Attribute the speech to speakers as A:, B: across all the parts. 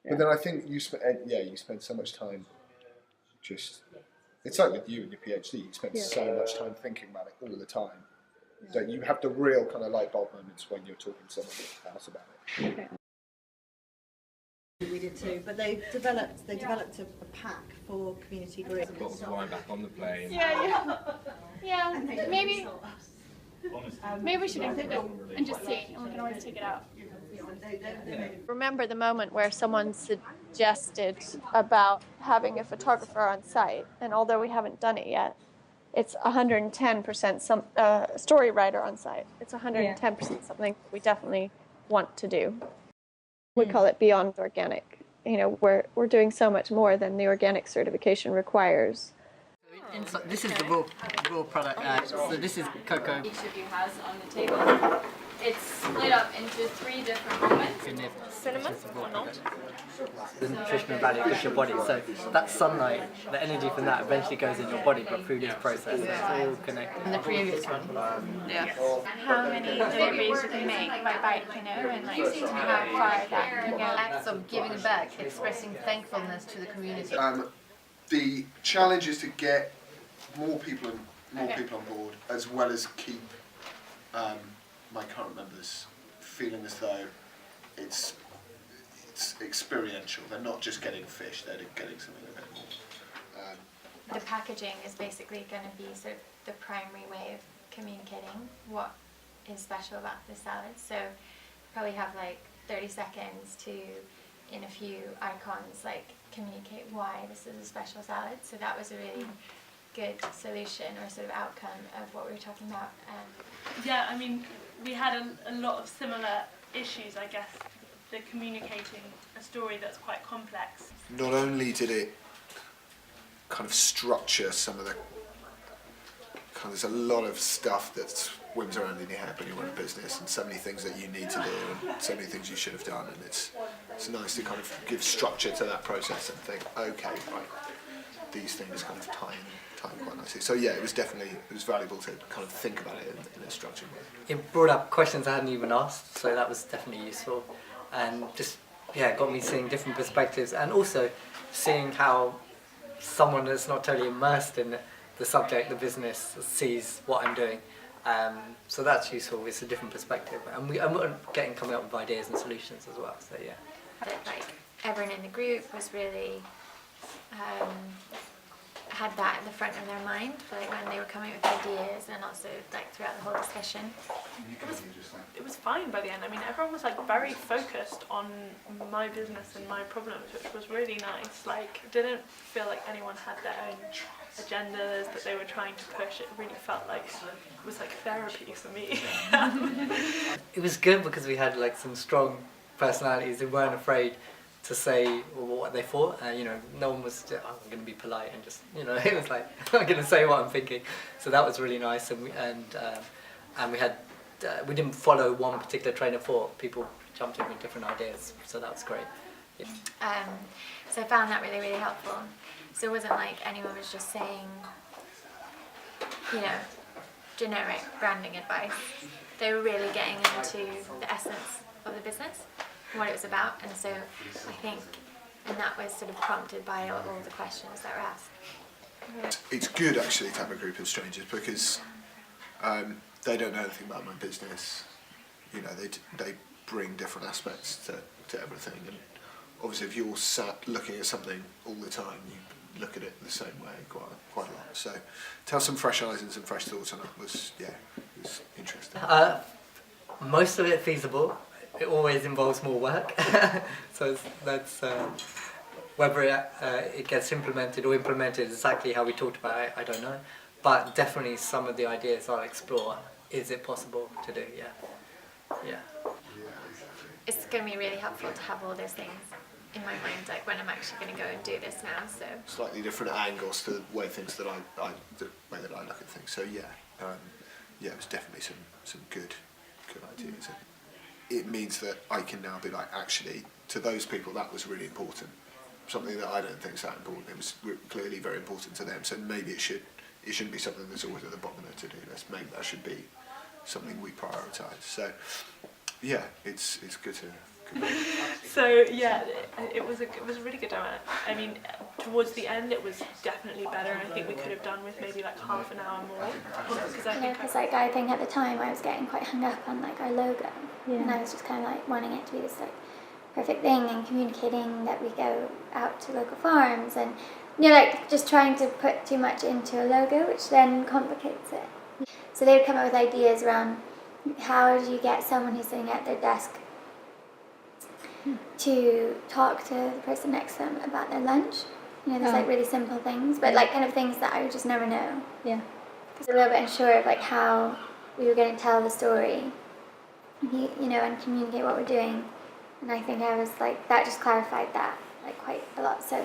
A: But then I think you spend so much time just. It's like with you and your PhD. You spend so much time thinking about it all the time that you have the real kind of light bulb moments when you're talking to someone else about it.
B: Okay. We did too, but they developed a pack for community groups.
C: Bottles of wine back on the plane.
D: Yeah. Maybe we should include it and just see, and we can always take it out. Remember the moment where someone suggested about having a photographer on site, and although we haven't done it yet, it's 110% story writer on site. It's 110% something we definitely want to do. We call it beyond organic. We're doing so much more than the organic certification requires.
E: This is the raw product. So this is cocoa.
D: Each of you has on the table. It's split up into 3 different moments. Cinnamon or not?
E: The nutritional value of your body. So that sunlight, the energy from that eventually goes in your body, but through this process, it's all connected.
D: And the previous one. How many deliveries you can make by bike, and how far that can go.
F: Acts of giving back, expressing thankfulness to the community.
A: The challenge is to get more people on board, as well as keep my current members feeling as though it's experiential. They're not just getting fish; they're getting something a bit more.
D: The packaging is basically going to be sort of the primary way of communicating what is special about the salad. So probably have like 30 seconds to, in a few icons, communicate why this is a special salad. So that was a really good solution or sort of outcome of what we were talking about.
G: Yeah, I mean, we had a lot of similar issues, I guess, the communicating a story that's quite complex.
A: Not only did it kind of structure some of the there's a lot of stuff that swims around in your head when you run a business, and so many things that you need to do and so many things you should have done, and it's nice to kind of give structure to that process and think, okay, right, these things kind of tie in quite nicely. So yeah, it was valuable to kind of think about it in a structured way.
E: It brought up questions I hadn't even asked, so that was definitely useful, and just got me seeing different perspectives, and also seeing how someone that's not totally immersed in the subject, the business, sees what I'm doing. So that's useful. It's a different perspective, and I'm coming up with ideas and solutions as well. So yeah.
D: Everyone in the group was really had that at the front of their mind, when they were coming up with ideas, and also throughout the whole discussion.
G: It was fine by the end. I mean, everyone was very focused on my business and my problems, which was really nice. Didn't feel like anyone had their own agendas that they were trying to push. It really felt like it was therapy for me.
E: It was good because we had some strong personalities who weren't afraid to say what they thought. No one was just, I'm going to be polite and just, it was I'm going to say what I'm thinking. So that was really nice, and we didn't follow one particular train of thought. People jumped in with different ideas, so that was great. Yeah.
D: So I found that really, really helpful. So it wasn't like anyone was just saying, generic branding advice. They were really getting into the essence of the business, what it was about, and so I think, and that was sort of prompted by all the questions that were asked.
A: It's good actually to have a group of strangers because they don't know anything about my business. They bring different aspects to everything, and obviously if you're sat looking at something all the time, you look at it the same way quite a lot. So to have some fresh eyes and some fresh thoughts on it was interesting.
E: Most of it feasible. It always involves more work, so that's whether it gets implemented or implemented exactly how we talked about it, I don't know. But definitely some of the ideas I'll explore. Is it possible to do? Yeah.
D: It's going to be really helpful to have all those things in my mind, when I'm actually going to go and do this now. So
A: slightly different angles to the way that I look at things. So it was definitely some good ideas. It means that I can now be actually, to those people that was really important. Something that I don't think is that important. It was clearly very important to them. So maybe it shouldn't be something that's always at the bottom of the to-do list. Maybe that should be something we prioritise. So yeah, it's good to
G: So yeah, it was a really good demo. I mean, towards the end it was definitely better. I think we could have done with maybe like half an hour more.
C: Because I think at the time I was getting quite hung up on like our logo, and I was just kind of like wanting it to be this like perfect thing and communicating that we go out to local farms and like just trying to put too much into a logo, which then complicates it. So they would come up with ideas around how do you get someone who's sitting at their desk to talk to the person next to them about their lunch. There's like really simple things, but like kind of things that I would just never know.
B: Yeah.
C: Because a little bit unsure of like how we were going to tell the story, and communicate what we're doing. And I think I was like, that just clarified that like quite a lot. So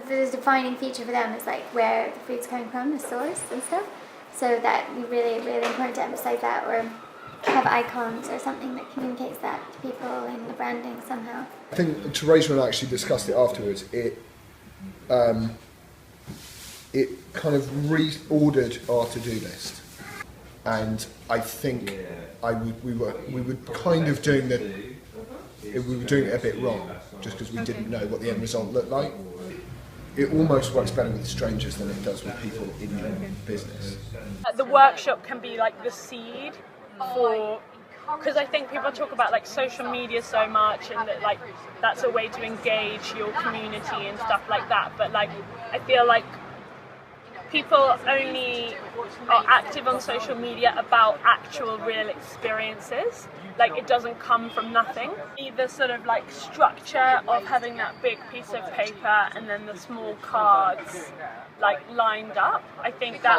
C: the defining feature for them is like where the food's coming from, the source and stuff. So that we really, really important to emphasize that, or have icons or something that communicates that to people in the branding somehow.
A: I think Teresa and I actually discussed it afterwards. It kind of reordered our to-do list, and I think we were kind of doing we were doing it a bit wrong, just because we didn't know what the end result looked like. It almost works better with strangers than it does with people in your business.
G: The workshop can be like the seed for, because I think people talk about like social media so much, and that like that's a way to engage your community and stuff like that, but like I feel like people only are active on social media about actual real experiences. Like it doesn't come from nothing. The sort of like structure of having that big piece of paper and then the small cards like lined up, I think that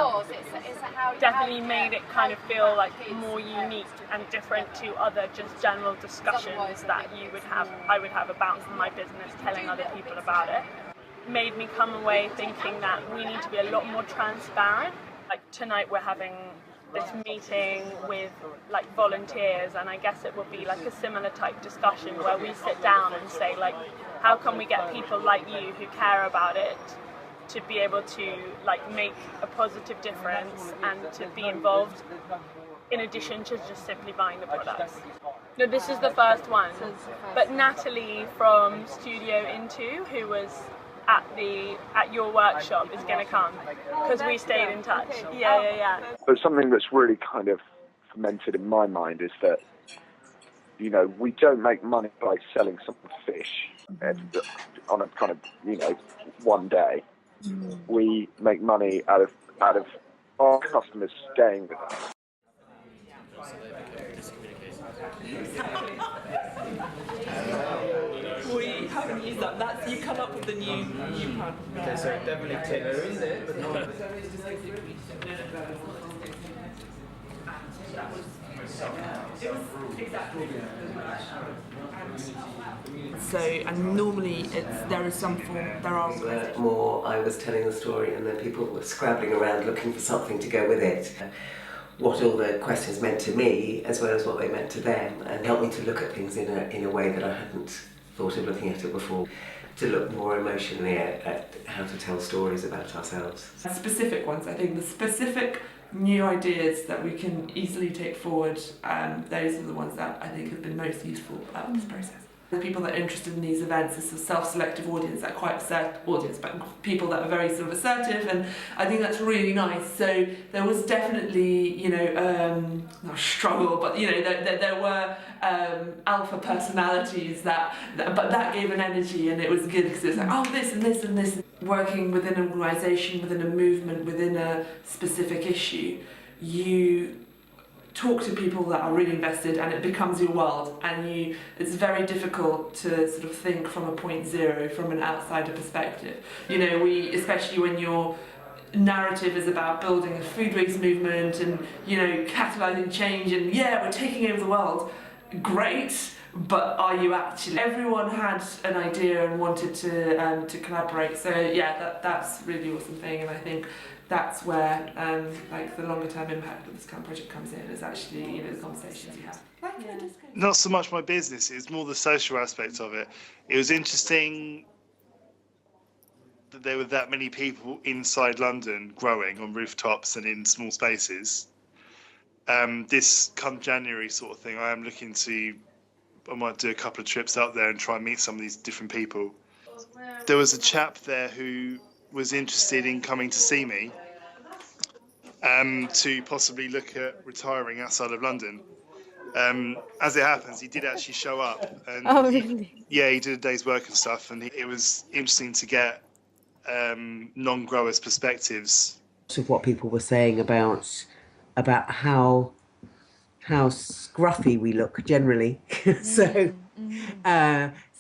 G: definitely made it kind of feel like more unique and different to other just general discussions that I would have about my business, telling other people about it. Made me come away thinking that we need to be a lot more transparent. Like tonight we're having this meeting with like volunteers, and I guess it will be like a similar type discussion where we sit down and say like, how can we get people like you who care about it to be able to like make a positive difference and to be involved in addition to just simply buying the products. No, this is the first one, but Natalie from Studio Into, who was at your workshop, is going to come because we stayed in touch. Yeah.
H: But something that's really kind of fermented in my mind is that, we don't make money by selling some fish on a kind of, one day. We make money out of our customers staying with us.
I: We haven't used that. That's you come up with the new plan.
J: Okay, so definitely tick. There is it, but not.
I: So, and normally there is some form. There are
K: more. I was telling the story, and then people were scrabbling around looking for something to go with it. What all the questions meant to me, as well as what they meant to them, and helped me to look at things in a way that I hadn't thought of looking at it before, to look more emotionally at how to tell stories about ourselves.
I: Specific ones, I think the specific new ideas that we can easily take forward, those are the ones that I think have been most useful about this process. The people that are interested in these events is a self-selective audience, that quite assertive audience, but people that are very sort of assertive, and I think that's really nice. So there was definitely, not a struggle, but there were alpha personalities but that gave an energy, and it was good because it was like, this and this and this. Working within an organisation, within a movement, within a specific issue, you talk to people that are really invested, and it becomes your world, and it's very difficult to sort of think from a point zero, from an outsider perspective. Especially when your narrative is about building a food waste movement and catalysing change, and we're taking over the world, great, but are you actually? Everyone had an idea and wanted to collaborate, so that's a really awesome thing, and I think that's where the longer term impact of this kind of project comes in, is actually the conversations you have.
L: Not so much my business, it's more the social aspect of it. It was interesting that there were that many people inside London growing on rooftops and in small spaces. This come January sort of thing, I am looking to I might do a couple of trips up there and try and meet some of these different people. There was a chap there who was interested in coming to see me to possibly look at retiring outside of London. As it happens, he did actually show up. And
B: Oh, really?
L: he did a day's work and stuff, and it was interesting to get non-growers' perspectives.
M: Of what people were saying about how scruffy we look generally. So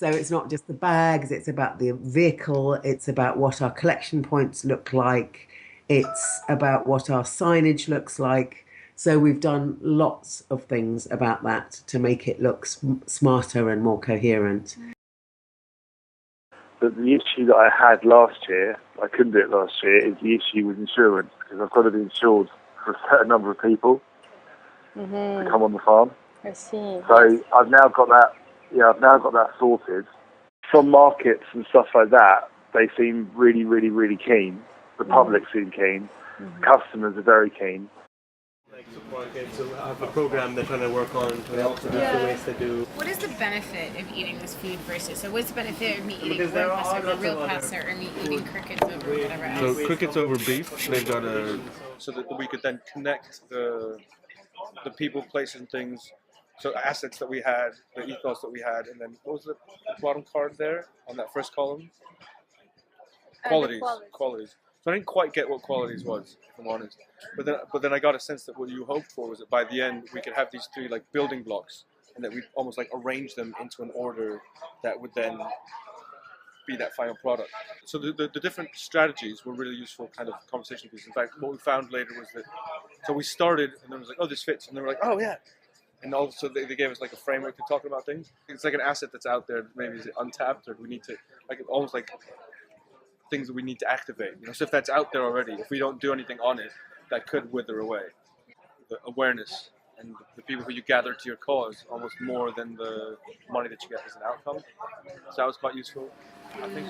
M: it's not just the bags, it's about the vehicle, it's about what our collection points look like, it's about what our signage looks like. So we've done lots of things about that to make it look smarter and more coherent.
H: But the issue that I had last year, I couldn't do it last year, is the issue with insurance, because I've got to be insured for a certain number of people to come on the farm.
D: I see.
H: So I've now got that. Yeah, I've now got that sorted. Some markets and stuff like that, they seem really, really, really keen. The public seem keen. Customers are very keen.
J: Like supermarkets who have a program they're trying to work on to help reduce the waste they do.
N: What is the benefit of eating this food versus? So what's the benefit of me eating
J: Because there
N: corn
J: are
N: pasta over
J: lots
N: real
J: of
N: pasta or me eating crickets over whatever else?
O: So crickets over beef, they've got a so that we could then connect the people, places, and things. So assets that we had, the ethos that we had, and then what was the bottom card there on that first column? Qualities. So I didn't quite get what qualities was, if I'm honest. But then I got a sense that what you hoped for was that by the end we could have these three like building blocks, and that we'd almost like arrange them into an order that would then be that final product. So the different strategies were really useful kind of conversation pieces. In fact, what we found later was that, so we started and then it was like, oh, this fits. And they were like, oh yeah. And also they gave us like a framework to talk about things. It's like an asset that's out there, maybe is untapped, or we need to, like almost like things that we need to activate. You know, so if that's out there already, if we don't do anything on it, that could wither away. The awareness and the people who you gather to your cause almost more than the money that you get as an outcome. So that was quite useful. I think,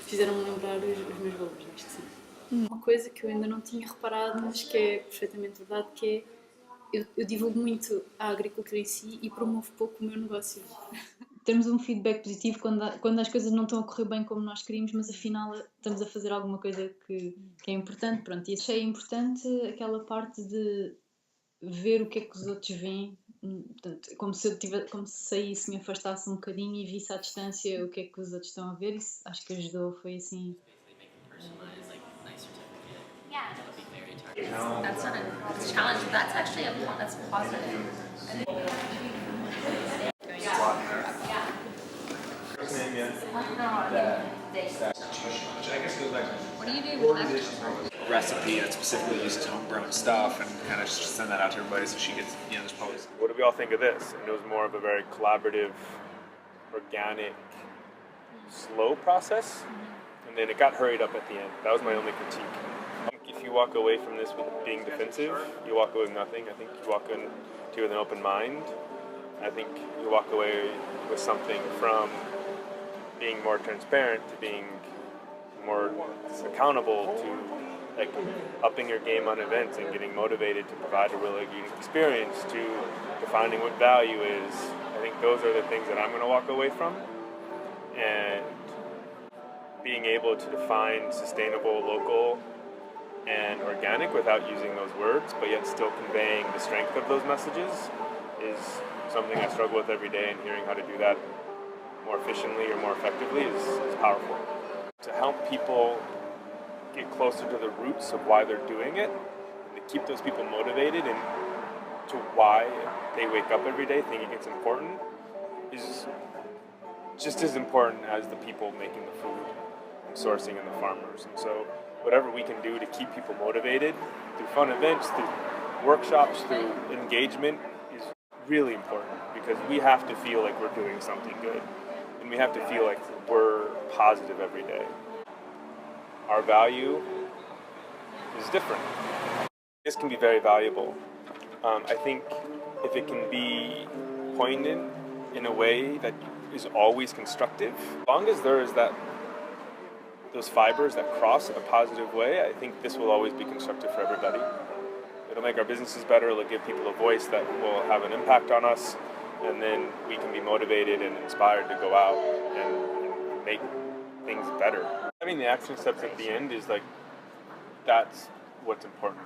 P: Fizeram-me lembrar os meus valores, acho que sim. Uma coisa que eu ainda não tinha reparado, mas que é perfeitamente verdade, que é eu divulgo muito a agricultura em si e promovo pouco o meu negócio. Termos um feedback positivo quando as coisas não estão a correr bem como nós queríamos, mas afinal estamos a fazer alguma coisa que é importante. Pronto, e achei importante aquela parte de ver o que é que os outros veem, portanto, como se saísse, me afastasse um bocadinho e visse à distância o que é que os outros estão a ver. Isso acho que ajudou, foi assim.
F: That's not a challenge, but that's actually that's positive. What do you do with that?
Q: Recipe that specifically uses homegrown stuff and kind of just send that out to everybody so she gets, there's probably...
R: What do we all think of this? And it was more of a very collaborative, organic, slow process, and then it got hurried up at the end. That was my only critique. If you walk away from this with being defensive, you walk away with nothing. I think you walk into it with an open mind. I think you walk away with something from being more transparent to being more accountable to like upping your game on events and getting motivated to provide a really unique experience, to defining what value is. I think those are the things that I'm going to walk away from, and being able to define sustainable, local, and organic without using those words, but yet still conveying the strength of those messages is something I struggle with every day, and hearing how to do that more efficiently or more effectively is powerful. To help people get closer to the roots of why they're doing it, and to keep those people motivated and to why they wake up every day thinking it's important, is just as important as the people making the food and sourcing and the farmers. And so whatever we can do to keep people motivated through fun events, through workshops, through engagement is really important, because we have to feel like we're doing something good, and we have to feel like we're positive every day. Our value is different. This can be very valuable. I think if it can be poignant in a way that is always constructive, as long as there is that those fibers that cross in a positive way, I think this will always be constructive for everybody. It'll make our businesses better, it'll give people a voice that will have an impact on us, and then we can be motivated and inspired to go out and make things better. Having the action steps at the end is like, that's what's important.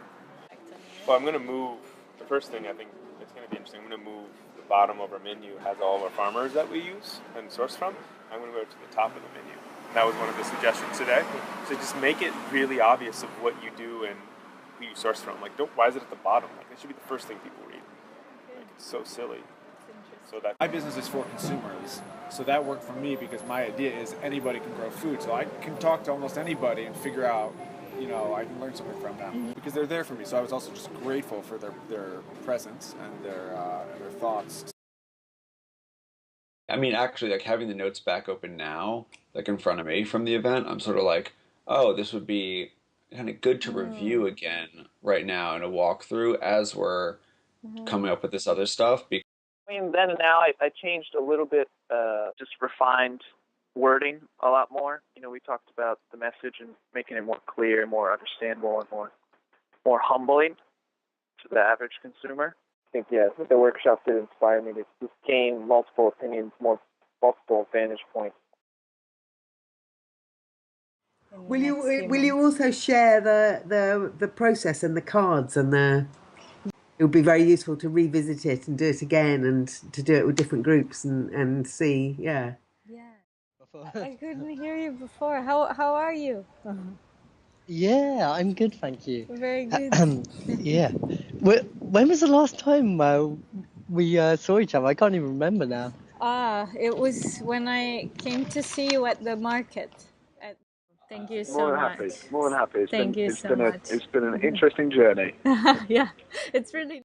R: Well, I'm going to move, the first thing I think it's going to be interesting, I'm going to move the bottom of our menu has all of our farmers that we use and source from. I'm going to go to the top of the menu. And that was one of the suggestions today. So just make it really obvious of what you do and who you source from. Like, why is it at the bottom? Like, it should be the first thing people read. Like, it's so silly. So that
S: my business is for consumers, so that worked for me because my idea is anybody can grow food. So I can talk to almost anybody and figure out, you know, I can learn something from them because they're there for me. So I was also just grateful for their presence and their thoughts.
T: I mean, actually, like having the notes back open now, like in front of me from the event, I'm sort of like, oh, this would be kind of good to review again right now in a walkthrough as we're coming up with this other stuff.
U: Between then and now, I changed a little bit, just refined wording a lot more. You know, we talked about the message and making it more clear, more understandable, and more humbling to the average consumer. I think, yeah, the workshop did inspire me to just gain multiple opinions, multiple vantage points.
M: Will you also share the process and the cards and the? It would be very useful to revisit it and do it again and to do it with different groups and see, yeah.
V: I couldn't hear you before. How are you?
W: Yeah, I'm good, thank you.
V: Very good.
W: Yeah. When was the last time we saw each other? I can't even remember now.
V: It was when I came to see you at the market. Thank you so much.
H: More than happy.
V: Thank you so much.
H: It's been an interesting journey.
V: Yeah, it's really